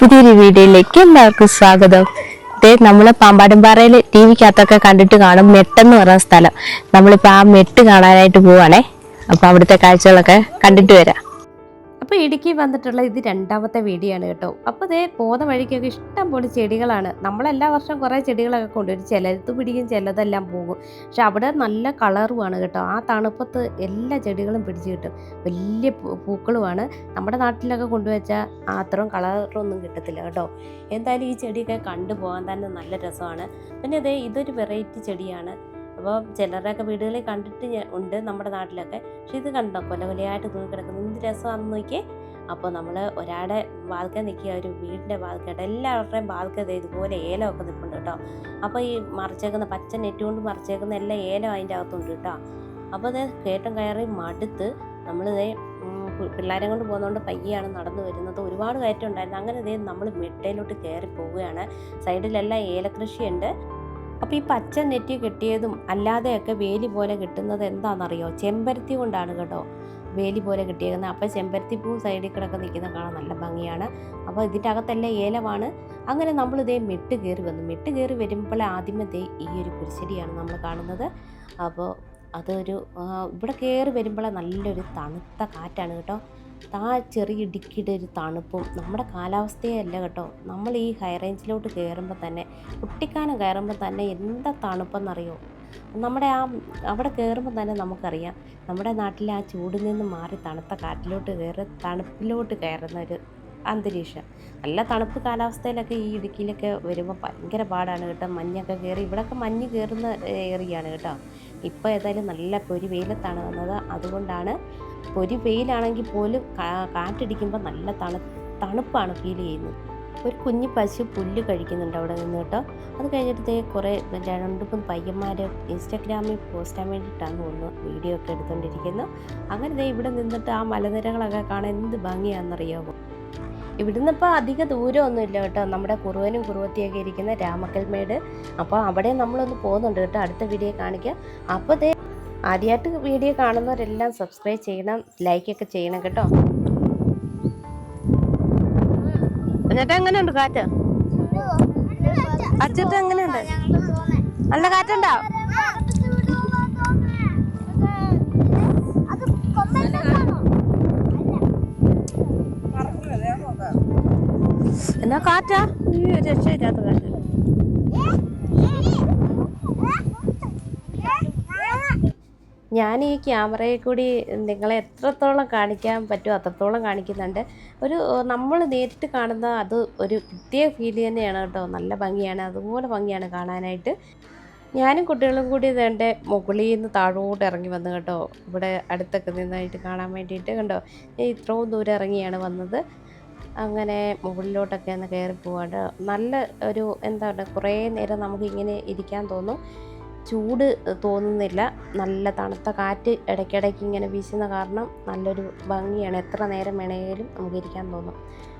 പുതിയൊരു വീഡിയോയിലേക്ക് എല്ലാവർക്കും സ്വാഗതം. നമ്മള് പാമ്പാടുംപാറയിൽ ടിവിക്കകത്തൊക്കെ കണ്ടിട്ട് കാണും മെട്ടെന്ന് പറയുന്ന സ്ഥലം. നമ്മളിപ്പോ ആ മെട്ട് കാണാനായിട്ട് പോവാണേ. അപ്പൊ അവിടുത്തെ കാഴ്ചകളൊക്കെ കണ്ടിട്ട് വരാം. അപ്പോൾ ഇടുക്കി വന്നിട്ടുള്ള ഇത് രണ്ടാമത്തെ വീഡിയോ ആണ് കേട്ടോ. അപ്പോൾ ഇതേ പോകുന്ന വഴിക്കൊക്കെ ഇഷ്ടം പോലെ ചെടികളാണ്. നമ്മളെല്ലാ വർഷവും കുറേ ചെടികളൊക്കെ കൊണ്ടുവരും. ചിലത് പിടിക്കും, ചിലതെല്ലാം പോകും. പക്ഷെ അവിടെ നല്ല കളറുമാണ് കേട്ടോ. ആ തണുപ്പത്ത് എല്ലാ ചെടികളും പിടിച്ച് കിട്ടും. വലിയ പൂക്കളുമാണ്. നമ്മുടെ നാട്ടിലൊക്കെ കൊണ്ടുവച്ചാൽ അത്രയും കളറൊന്നും കിട്ടത്തില്ല കേട്ടോ. എന്തായാലും ഈ ചെടിയൊക്കെ കണ്ടു പോകാൻ തന്നെ നല്ല രസമാണ്. പിന്നെ ഇതൊരു വെറൈറ്റി ചെടിയാണ്. അപ്പോൾ ചിലരുടെയൊക്കെ വീടുകളിൽ കണ്ടിട്ട് ഉണ്ട് നമ്മുടെ നാട്ടിലൊക്കെ. പക്ഷെ ഇത് കണ്ടോ, കൊല കൊലയായിട്ട് തൂങ്ങി കിടക്കുന്നത് എന്ത് രസമാണെന്ന് നോക്കിയേ. അപ്പോൾ നമ്മൾ ഒരാളുടെ വാതിൽക്കൽ നിൽക്കുക, ഒരു വീടിൻ്റെ വാതിൽക്കൽ, എല്ലാവരുടെയും വാതിൽക്കൽ ഇതുപോലെ ഏലമൊക്കെ നിൽപ്പുണ്ട് കേട്ടോ. അപ്പോൾ ഈ മറിച്ചേക്കുന്ന പച്ച നെറ്റ് കൊണ്ട് മറിച്ചേക്കുന്ന എല്ലാ ഏലം അതിൻ്റെ അകത്തുണ്ട് കേട്ടോ. അപ്പോൾ കയറ്റം കയറി മടുത്ത് നമ്മളിതേ പിള്ളേരെ കൊണ്ട് പോകുന്നതുകൊണ്ട് പയ്യാണ് നടന്നു വരുന്നത്. ഒരുപാട് കയറ്റം ഉണ്ടായിരുന്നു. അങ്ങനെ നമ്മൾ മെട്ടയിലോട്ട് കയറി പോവുകയാണ്. സൈഡിലെല്ലാം ഏലകൃഷിയുണ്ട്. അപ്പോൾ ഈ പച്ച നെറ്റ് കെട്ടിയതും അല്ലാതെയൊക്കെ വേലി പോലെ കിട്ടുന്നത് എന്താണെന്നറിയോ? ചെമ്പരത്തി കൊണ്ടാണ് കേട്ടോ വേലി പോലെ കിട്ടിയേക്കുന്നത്. അപ്പോൾ ചെമ്പരത്തി പൂ സൈഡിൽ കിടക്കെ നിൽക്കുന്ന കാണാൻ നല്ല ഭംഗിയാണ്. അപ്പോൾ ഇതിൻ്റെ അകത്തെല്ലാം ഏലമാണ്. അങ്ങനെ നമ്മളിതേ മെട്ട് കയറി വന്നു. മെട്ട് കയറി വരുമ്പോൾ ആദ്യമേ ഈ ഒരു കുരിശടിയാണ് നമ്മൾ കാണുന്നത്. അപ്പോൾ അതൊരു ഇവിടെ കയറി വരുമ്പോൾ നല്ലൊരു തണുത്ത കാറ്റാണ് കേട്ടോ. ആ ചെറിയ ഇടുക്കിയുടെ ഒരു തണുപ്പും നമ്മുടെ കാലാവസ്ഥയെ അല്ല കേട്ടോ. നമ്മൾ ഈ ഹൈ റേഞ്ചിലോട്ട് കയറുമ്പോൾ തന്നെ, കുട്ടിക്കാനം കയറുമ്പോൾ തന്നെ എന്താ തണുപ്പെന്നറിയോ? നമ്മുടെ അവിടെ കയറുമ്പോൾ തന്നെ നമുക്കറിയാം നമ്മുടെ നാട്ടിലെ ആ ചൂടിൽ നിന്ന് മാറി തണുത്ത കാറ്റിലോട്ട് തണുപ്പിലോട്ട് കയറുന്ന ഒരു അന്തരീക്ഷം. നല്ല തണുപ്പ് കാലാവസ്ഥയിലൊക്കെ ഈ ഇടുക്കിയിലൊക്കെ വരുമ്പോൾ ഭയങ്കര പാടാണ് കേട്ടോ. മഞ്ഞൊക്കെ കയറി, ഇവിടെയൊക്കെ മഞ്ഞ് കയറുന്ന ഏരിയയാണ് കേട്ടോ. ഇപ്പോൾ ഏതായാലും നല്ല പൊരി വെയിലത്താണ് വന്നത്. അതുകൊണ്ടാണ് പൊരി വെയിലാണെങ്കിൽ പോലും കാറ്റടിക്കുമ്പോൾ നല്ല തണുപ്പാണ് ഫീൽ ചെയ്യുന്നത്. ഒരു കുഞ്ഞു പശു പുല്ല് കഴിക്കുന്നുണ്ട് അവിടെ നിന്ന് കേട്ടോ. അത് കഴിഞ്ഞിട്ട് കുറേ 2-3 പയ്യന്മാർ ഇൻസ്റ്റാഗ്രാമിൽ പോസ്റ്റ് ചെയ്യാൻ വേണ്ടിയിട്ടാണ് തോന്നുന്നു വീഡിയോ ഒക്കെ എടുത്തുകൊണ്ടിരിക്കുന്നത്. അങ്ങനെ ഇവിടെ നിന്നിട്ട് ആ മലനിരകളൊക്കെ കാണാൻ എന്ത് ഭംഗിയാണെന്നറിയാമോ? ഇവിടുന്ന് ഇപ്പോൾ അധിക ദൂരമൊന്നുമില്ല കേട്ടോ. നമ്മുടെ കുറുവനും കുറുവത്തിയൊക്കെ ഇരിക്കുന്ന രാമക്കൽമേട്. അപ്പോൾ അവിടെ നമ്മളൊന്ന് പോകുന്നുണ്ട് കേട്ടോ. അടുത്ത വീഡിയോ കാണിക്കാം. അപ്പോൾ ആദ്യമായിട്ട് വീഡിയോ കാണുന്നവരെല്ലാം സബ്സ്ക്രൈബ് ചെയ്യണം, ലൈക്കൊക്കെ ചെയ്യണം കേട്ടോ. എന്നിട്ട് എങ്ങനെയുണ്ട് കാറ്റ്? അച്ഛട്ട് എങ്ങനെയുണ്ട്? നല്ല കാറ്റുണ്ടോ? എന്നാ കാറ്റാ, രക്ഷയില്ലാത്ത കാറ്റ്. ഞാൻ ഈ ക്യാമറയിൽ കൂടി നിങ്ങളെ എത്രത്തോളം കാണിക്കാൻ പറ്റുമോ അത്രത്തോളം കാണിക്കുന്നുണ്ട്. നമ്മൾ നേരിട്ട് കാണുന്ന അത് ഒരു പ്രത്യേക ഫീൽ തന്നെയാണ് കേട്ടോ. നല്ല ഭംഗിയാണ്, അതുപോലെ ഭംഗിയാണ് കാണാനായിട്ട്. ഞാനും കുട്ടികളും കൂടി ഇതെൻ്റെ മുകളിൽ നിന്ന് താഴോട്ട് ഇറങ്ങി വന്നു കേട്ടോ. ഇവിടെ അടുത്തൊക്കെ നിന്നായിട്ട് കാണാൻ വേണ്ടിയിട്ട് കണ്ടോ. ഇത്രയും ദൂരം ഇറങ്ങിയാണ് വന്നത്. അങ്ങനെ മുകളിലോട്ടൊക്കെ ഒന്ന് കയറി പോവാണ്ട് നല്ല ഒരു എന്താണ്, കുറേ നേരം നമുക്കിങ്ങനെ ഇരിക്കാൻ തോന്നും. ചൂട് തോന്നുന്നില്ല. നല്ല തണുത്ത കാറ്റ് ഇടയ്ക്കിടയ്ക്ക് ഇങ്ങനെ വീശുന്ന കാരണം നല്ലൊരു ഭംഗിയാണ്. എത്ര നേരം വേണമെങ്കിലും നമുക്ക് ഇരിക്കാൻ തോന്നും.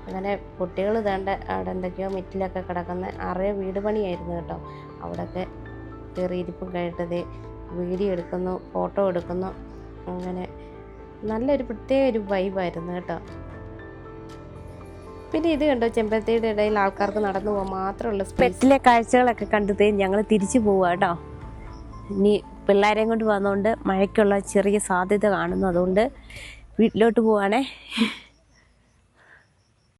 അങ്ങനെ കുട്ടികൾ അവിടെ എന്തൊക്കെയോ മെറ്റിലൊക്കെ കിടക്കുന്ന വീട് പണിയായിരുന്നു കേട്ടോ. അവിടെയൊക്കെ കയറിയിരിപ്പും കഴിഞ്ഞിട്ട് വീഡിയോ എടുക്കുന്നു, ഫോട്ടോ എടുക്കുന്നു. അങ്ങനെ നല്ലൊരു പ്രത്യേക ഒരു വൈബായിരുന്നു കേട്ടോ. പിന്നെ ഇത് കണ്ടോ, ചെമ്പരത്തിയുടെ ഇടയിൽ ആൾക്കാർക്ക് നടന്നു പോകാൻ മാത്രമുള്ള സ്പെറ്റിലെ കാഴ്ചകളൊക്കെ കണ്ടത് ഞങ്ങൾ തിരിച്ചു പോവുക കേട്ടോ. ഇനി പിള്ളേരെയും കൊണ്ട് വന്നുകൊണ്ട് മഴയ്ക്കുള്ള ചെറിയ സാധ്യത കാണുന്നു. അതുകൊണ്ട് വീട്ടിലോട്ട് പോവാണേ.